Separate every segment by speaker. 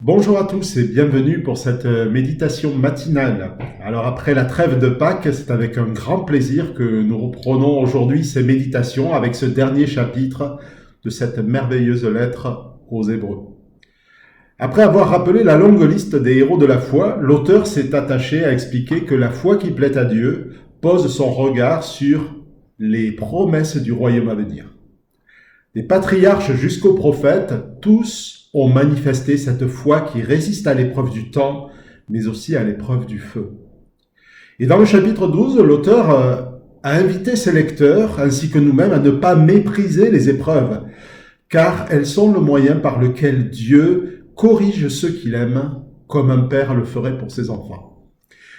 Speaker 1: Bonjour à tous et bienvenue pour cette méditation matinale. Alors après la trêve de Pâques, c'est avec un grand plaisir que nous reprenons aujourd'hui ces méditations avec ce dernier chapitre de cette merveilleuse lettre aux Hébreux. Après avoir rappelé la longue liste des héros de la foi, l'auteur s'est attaché à expliquer que la foi qui plaît à Dieu pose son regard sur les promesses du royaume à venir. Des patriarches jusqu'aux prophètes, tous ont manifesté cette foi qui résiste à l'épreuve du temps, mais aussi à l'épreuve du feu. Et dans le chapitre 12, l'auteur a invité ses lecteurs, ainsi que nous-mêmes, à ne pas mépriser les épreuves, car elles sont le moyen par lequel Dieu corrige ceux qu'il aime, comme un père le ferait pour ses enfants.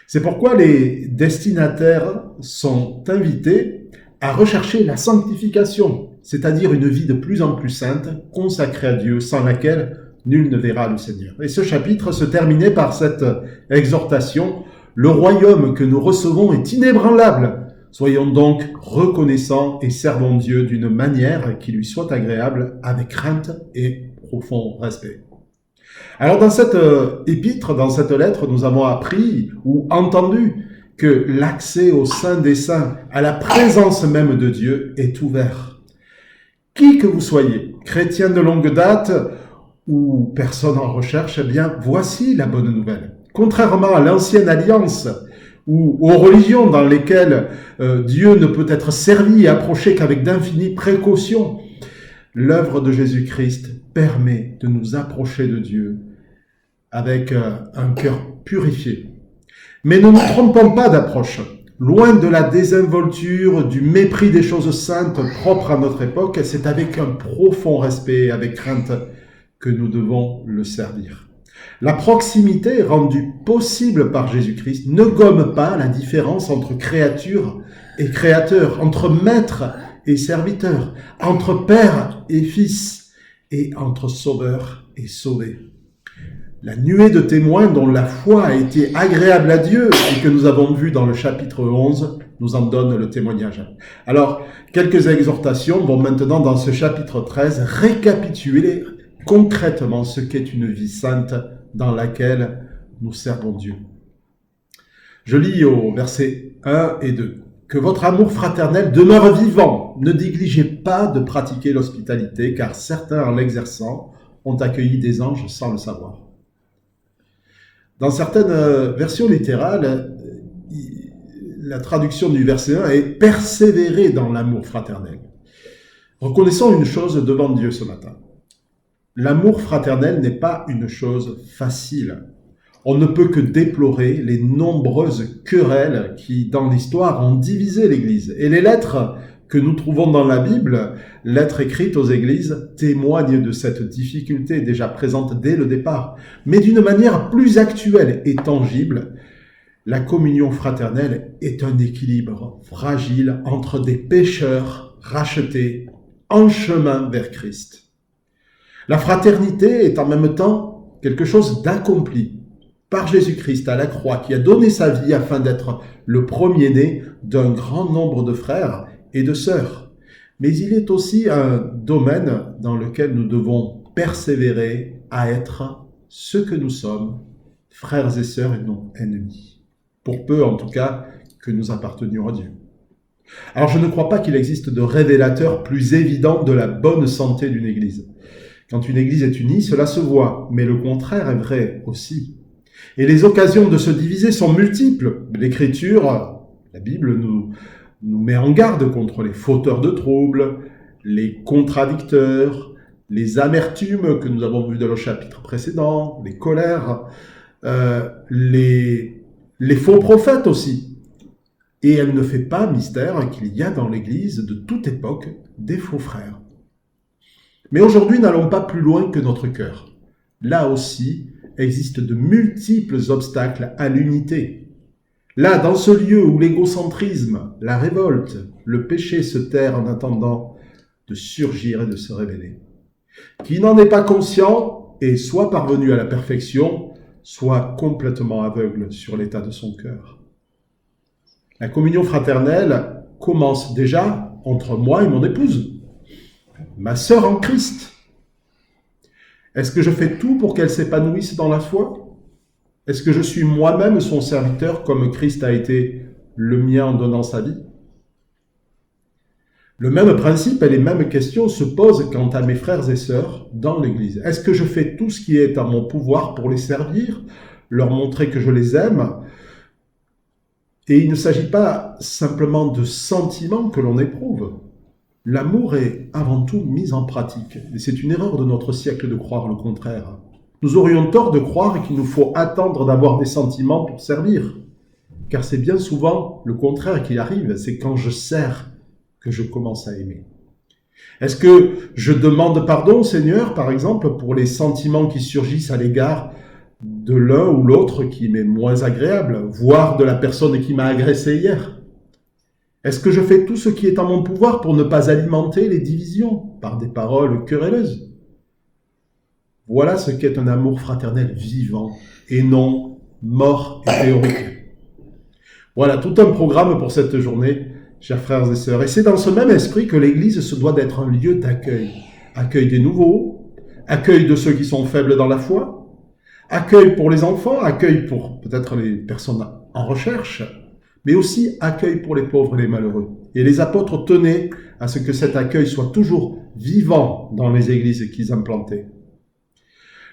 Speaker 1: C'est pourquoi les destinataires sont invités à rechercher la sanctification, c'est-à-dire une vie de plus en plus sainte, consacrée à Dieu, sans laquelle nul ne verra le Seigneur. Et ce chapitre se terminait par cette exhortation: le royaume que nous recevons est inébranlable. Soyons donc reconnaissants et servons Dieu d'une manière qui lui soit agréable, avec crainte et profond respect. Alors dans cette épître, dans cette lettre, nous avons appris ou entendu que l'accès au sein des saints, à la présence même de Dieu, est ouvert. Qui que vous soyez, chrétien de longue date ou personne en recherche, eh bien, voici la bonne nouvelle. Contrairement à l'ancienne alliance ou aux religions dans lesquelles Dieu ne peut être servi et approché qu'avec d'infinies précautions, l'œuvre de Jésus-Christ permet de nous approcher de Dieu avec un cœur purifié. Mais ne nous trompons pas d'approche. Loin de la désinvolture, du mépris des choses saintes propres à notre époque, c'est avec un profond respect et avec crainte que nous devons le servir. La proximité rendue possible par Jésus-Christ ne gomme pas la différence entre créature et créateur, entre maître et serviteur, entre père et fils, et entre sauveur et sauvé. La nuée de témoins dont la foi a été agréable à Dieu et que nous avons vu dans le chapitre 11 nous en donne le témoignage. Alors, quelques exhortations vont maintenant dans ce chapitre 13 récapituler concrètement ce qu'est une vie sainte dans laquelle nous servons Dieu. Je lis au verset 1 et 2. Que votre amour fraternel demeure vivant. Ne négligez pas de pratiquer l'hospitalité, car certains, en l'exerçant, ont accueilli des anges sans le savoir. Dans certaines versions littérales, la traduction du verset 1 est « persévérer dans l'amour fraternel ». Reconnaissons une chose devant Dieu ce matin. L'amour fraternel n'est pas une chose facile. On ne peut que déplorer les nombreuses querelles qui, dans l'histoire, ont divisé l'Église. Et les lettres que nous trouvons dans la Bible, lettres écrites aux églises, témoignent de cette difficulté déjà présente dès le départ. Mais d'une manière plus actuelle et tangible, la communion fraternelle est un équilibre fragile entre des pécheurs rachetés en chemin vers Christ. La fraternité est en même temps quelque chose d'accompli par Jésus-Christ à la croix, qui a donné sa vie afin d'être le premier-né d'un grand nombre de frères et de sœurs. Mais il est aussi un domaine dans lequel nous devons persévérer à être ce que nous sommes, frères et sœurs et non ennemis. Pour peu, en tout cas, que nous appartenions à Dieu. Alors, je ne crois pas qu'il existe de révélateur plus évident de la bonne santé d'une Église. Quand une Église est unie, cela se voit, mais le contraire est vrai aussi. Et les occasions de se diviser sont multiples. L'Écriture, la Bible, nous met en garde contre les fauteurs de troubles, les contradicteurs, les amertumes que nous avons vues dans le chapitre précédent, les colères, les faux prophètes aussi. Et elle ne fait pas mystère qu'il y a dans l'Église de toute époque des faux frères. Mais aujourd'hui, n'allons pas plus loin que notre cœur. Là aussi, existent de multiples obstacles à l'unité. Là, dans ce lieu où l'égocentrisme, la révolte, le péché se terrent en attendant de surgir et de se révéler. Qui n'en est pas conscient est soit parvenu à la perfection, soit complètement aveugle sur l'état de son cœur. La communion fraternelle commence déjà entre moi et mon épouse, ma sœur en Christ. Est-ce que je fais tout pour qu'elle s'épanouisse dans la foi? Est-ce que je suis moi-même son serviteur comme Christ a été le mien en donnant sa vie? Le même principe et les mêmes questions se posent quant à mes frères et sœurs dans l'Église. Est-ce que je fais tout ce qui est en mon pouvoir pour les servir, leur montrer que je les aime? Et il ne s'agit pas simplement de sentiments que l'on éprouve. L'amour est avant tout mis en pratique. Et c'est une erreur de notre siècle de croire le contraire. Nous aurions tort de croire qu'il nous faut attendre d'avoir des sentiments pour servir. Car c'est bien souvent le contraire qui arrive. C'est quand je sers que je commence à aimer. Est-ce que je demande pardon, Seigneur, par exemple, pour les sentiments qui surgissent à l'égard de l'un ou l'autre qui m'est moins agréable, voire de la personne qui m'a agressé hier? Est-ce que je fais tout ce qui est en mon pouvoir pour ne pas alimenter les divisions par des paroles querelleuses? Voilà ce qu'est un amour fraternel vivant et non mort et théorique. Voilà tout un programme pour cette journée, chers frères et sœurs. Et c'est dans ce même esprit que l'Église se doit d'être un lieu d'accueil. Accueil des nouveaux, accueil de ceux qui sont faibles dans la foi, accueil pour les enfants, accueil pour peut-être les personnes en recherche, mais aussi accueil pour les pauvres et les malheureux. Et les apôtres tenaient à ce que cet accueil soit toujours vivant dans les églises qu'ils implantaient.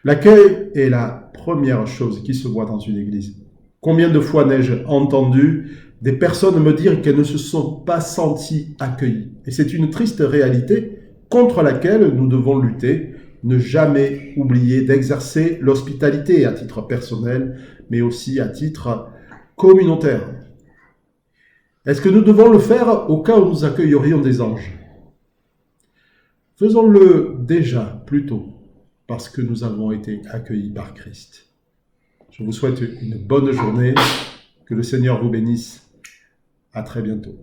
Speaker 1: L'accueil est la première chose qui se voit dans une église. Combien de fois n'ai-je entendu des personnes me dire qu'elles ne se sont pas senties accueillies? Et c'est une triste réalité contre laquelle nous devons lutter, ne jamais oublier d'exercer l'hospitalité à titre personnel, mais aussi à titre communautaire. Est-ce que nous devons le faire au cas où nous accueillerions des anges? Faisons-le déjà, plutôt, parce que nous avons été accueillis par Christ. Je vous souhaite une bonne journée, que le Seigneur vous bénisse. À très bientôt.